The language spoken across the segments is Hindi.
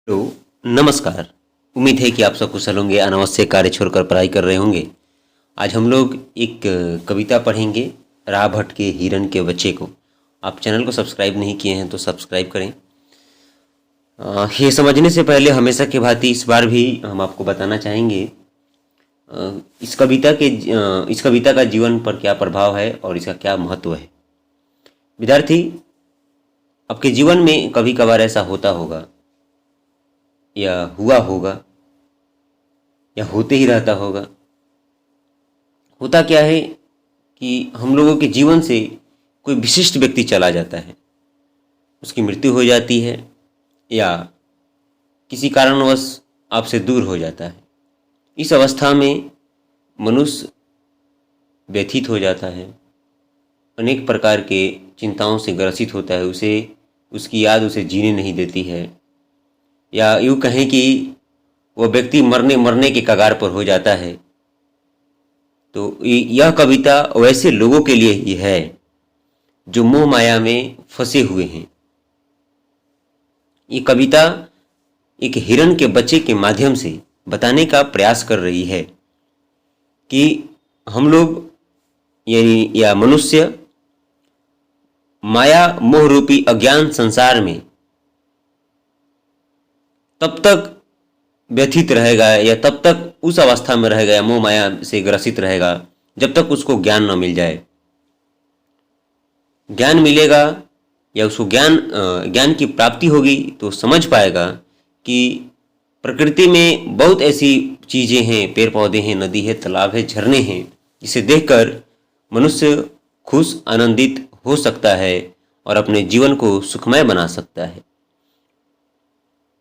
हेलो, नमस्कार। उम्मीद है कि आप सब कुशल होंगे, अनावश्यक कार्य छोड़कर पढ़ाई कर रहे होंगे। आज हम लोग एक कविता पढ़ेंगे, राह भटके हिरन के बच्चे को। आप चैनल को सब्सक्राइब नहीं किए हैं तो सब्सक्राइब करें। ये समझने से पहले हमेशा की भांति इस बार भी हम आपको बताना चाहेंगे इस कविता का जीवन पर क्या प्रभाव है और इसका क्या महत्व है। विद्यार्थी, आपके जीवन में कभी कभार ऐसा होता होगा या हुआ होगा या होते ही रहता होगा। होता क्या है कि हम लोगों के जीवन से कोई विशिष्ट व्यक्ति चला जाता है, उसकी मृत्यु हो जाती है या किसी कारणवश आपसे दूर हो जाता है। इस अवस्था में मनुष्य व्यथित हो जाता है, अनेक प्रकार के चिंताओं से ग्रसित होता है। उसकी याद उसे जीने नहीं देती है, या यूँ कहें कि वह व्यक्ति मरने के कगार पर हो जाता है। तो यह कविता वैसे लोगों के लिए ही है जो मोह माया में फंसे हुए हैं। ये कविता एक हिरण के बच्चे के माध्यम से बताने का प्रयास कर रही है कि हम लोग यानी या मनुष्य माया मोह रूपी अज्ञान संसार में तब तक व्यथित रहेगा या तब तक उस अवस्था में रहेगा या मोह माया से ग्रसित रहेगा जब तक उसको ज्ञान न मिल जाए। ज्ञान मिलेगा या उसको ज्ञान की प्राप्ति होगी तो समझ पाएगा कि प्रकृति में बहुत ऐसी चीज़ें हैं, पेड़ पौधे हैं, नदी है, तालाब है, झरने हैं, जिसे देखकर मनुष्य खुश आनंदित हो सकता है और अपने जीवन को सुखमय बना सकता है।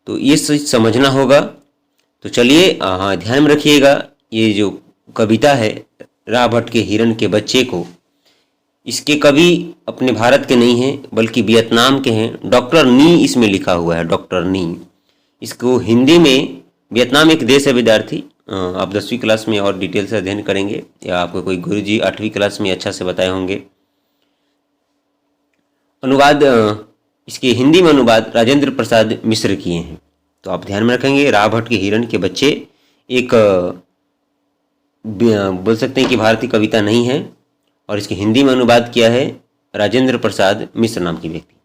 तो ये समझना होगा। तो चलिए, हाँ, ध्यान में रखिएगा। ये जो कविता है राह भटके हिरन के बच्चे को, इसके कवि अपने भारत के नहीं हैं बल्कि वियतनाम के हैं। डॉक्टर नी इसमें लिखा हुआ है, डॉक्टर नी। इसको हिंदी में, वियतनाम एक देश है विद्यार्थी, आप 10वीं क्लास में और डिटेल से अध्ययन करेंगे या आपको कोई गुरुजी 8वीं क्लास में अच्छा से बताए होंगे। अनुवाद, इसके हिंदी में अनुवाद राजेंद्र प्रसाद मिश्र किए हैं। तो आप ध्यान में रखेंगे, राह भटके हिरन के बच्चे एक बोल सकते हैं कि भारतीय कविता नहीं है और इसके हिंदी में अनुवाद किया है राजेंद्र प्रसाद मिश्र नाम के व्यक्ति।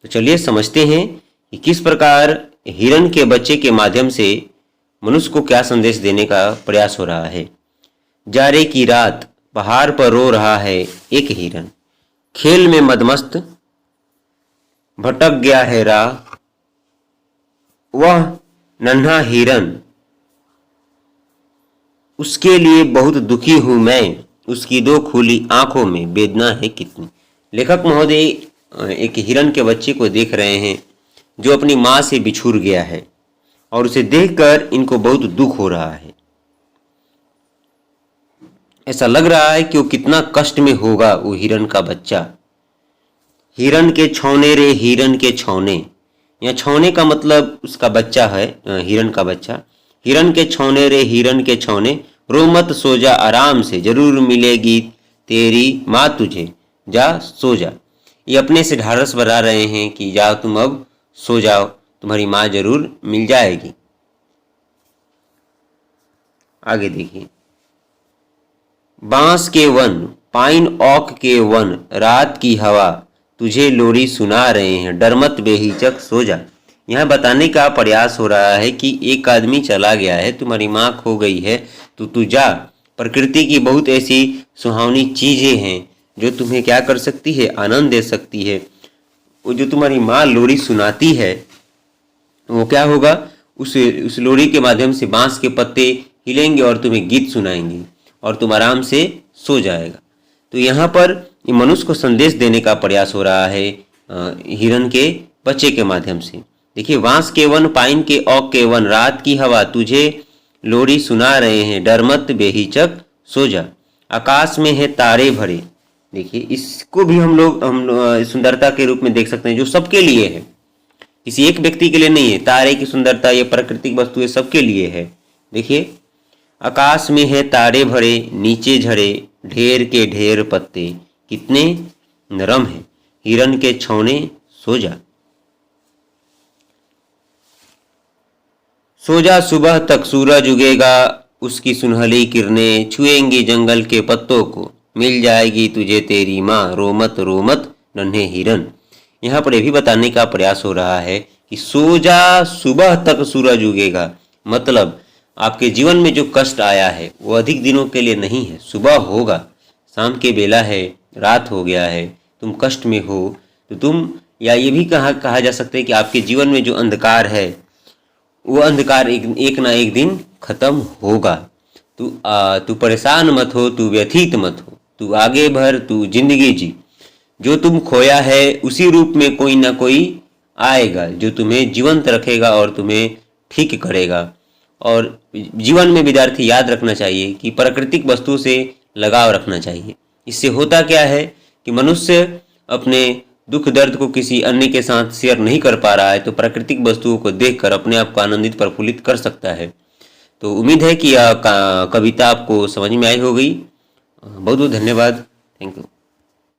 तो चलिए समझते हैं कि किस प्रकार हिरन के बच्चे के माध्यम से मनुष्य को क्या संदेश देने का प्रयास हो रहा है। जाड़े की रात पहाड़ पर रो रहा है एक हिरन, खेल में मदमस्त भटक गया है राह, वह नन्हा हिरन, उसके लिए बहुत दुखी हूं मैं, उसकी दो खुली आंखों में वेदना है कितनी। लेखक महोदय एक हिरन के बच्चे को देख रहे हैं जो अपनी मां से बिछुड़ गया है और उसे देखकर इनको बहुत दुख हो रहा है। ऐसा लग रहा है कि वो कितना कष्ट में होगा वो हिरन का बच्चा। हिरन के छौने रे हिरन के छौने, या छौने का मतलब उसका बच्चा है, हिरन का बच्चा। हिरन के छौने रे हिरन के छौने, रो मत सो जा आराम से, जरूर मिलेगी तेरी माँ तुझे, जा सो जा। ये अपने से ढाढ़स बढ़ा रहे हैं कि जाओ तुम अब सो जाओ, तुम्हारी माँ जरूर मिल जाएगी। आगे देखिए, बांस के वन पाइन ओक के वन, रात की हवा तुझे लोरी सुना रहे हैं, डर मत बेहिचक सो जा। यह बताने का प्रयास हो रहा है कि एक आदमी चला गया है, तुम्हारी माँ खो गई है, तो तू जा। प्रकृति की बहुत ऐसी सुहावनी चीजें हैं जो तुम्हें क्या कर सकती है, आनंद दे सकती है। वो जो तुम्हारी माँ लोरी सुनाती है वो क्या होगा, उस लोरी के माध्यम से बांस के पत्ते हिलेंगे और तुम्हें गीत सुनाएंगे और तुम आराम से सो जाएगा। तो यहाँ पर मनुष्य को संदेश देने का प्रयास हो रहा है हिरन के बच्चे के माध्यम से। देखिए, बांस के वन पाइन के ओक के वन, रात की हवा तुझे लोरी सुना रहे हैं, डर मत बेहिचक सो जा, आकाश में है तारे भरे। देखिए, इसको भी हम लोग सुंदरता के रूप में देख सकते हैं जो सबके लिए है, किसी एक व्यक्ति के लिए नहीं है। तारे की सुंदरता, ये प्राकृतिक वस्तु है, सबके लिए है। देखिए, आकाश में है तारे भरे, नीचे झड़े ढेर के ढेर पत्ते, कितने नरम है, हिरन के छौने सो जा। सो जा सुबह तक सूरज उगेगा, उसकी सुनहली किरणें छुएंगी जंगल के पत्तों को, मिल जाएगी तुझे तेरी माँ, रो मत नन्हे हिरन। यहाँ पर यह भी बताने का प्रयास हो रहा है कि सो जा सुबह तक सूरज उगेगा, मतलब आपके जीवन में जो कष्ट आया है वो अधिक दिनों के लिए नहीं है, सुबह होगा, शाम के बेला है, रात हो गया है, तुम कष्ट में हो तो तुम, या ये भी कहा जा सकता है कि आपके जीवन में जो अंधकार है वो अंधकार एक ना एक दिन खत्म होगा। तू परेशान मत हो, तू व्यथित मत हो, तू आगे बढ़, तू जिंदगी जी। जो तुम खोया है उसी रूप में कोई ना कोई आएगा जो तुम्हें जीवंत रखेगा और तुम्हें ठीक करेगा। और जीवन में विद्यार्थी याद रखना चाहिए कि प्राकृतिक वस्तु से लगाव रखना चाहिए। इससे होता क्या है कि मनुष्य अपने दुख दर्द को किसी अन्य के साथ शेयर नहीं कर पा रहा है तो प्राकृतिक वस्तुओं को देखकर अपने आप को आनंदित प्रफुल्लित कर सकता है। तो उम्मीद है कि यह कविता आपको समझ में आई होगी। बहुत बहुत धन्यवाद। Thank you.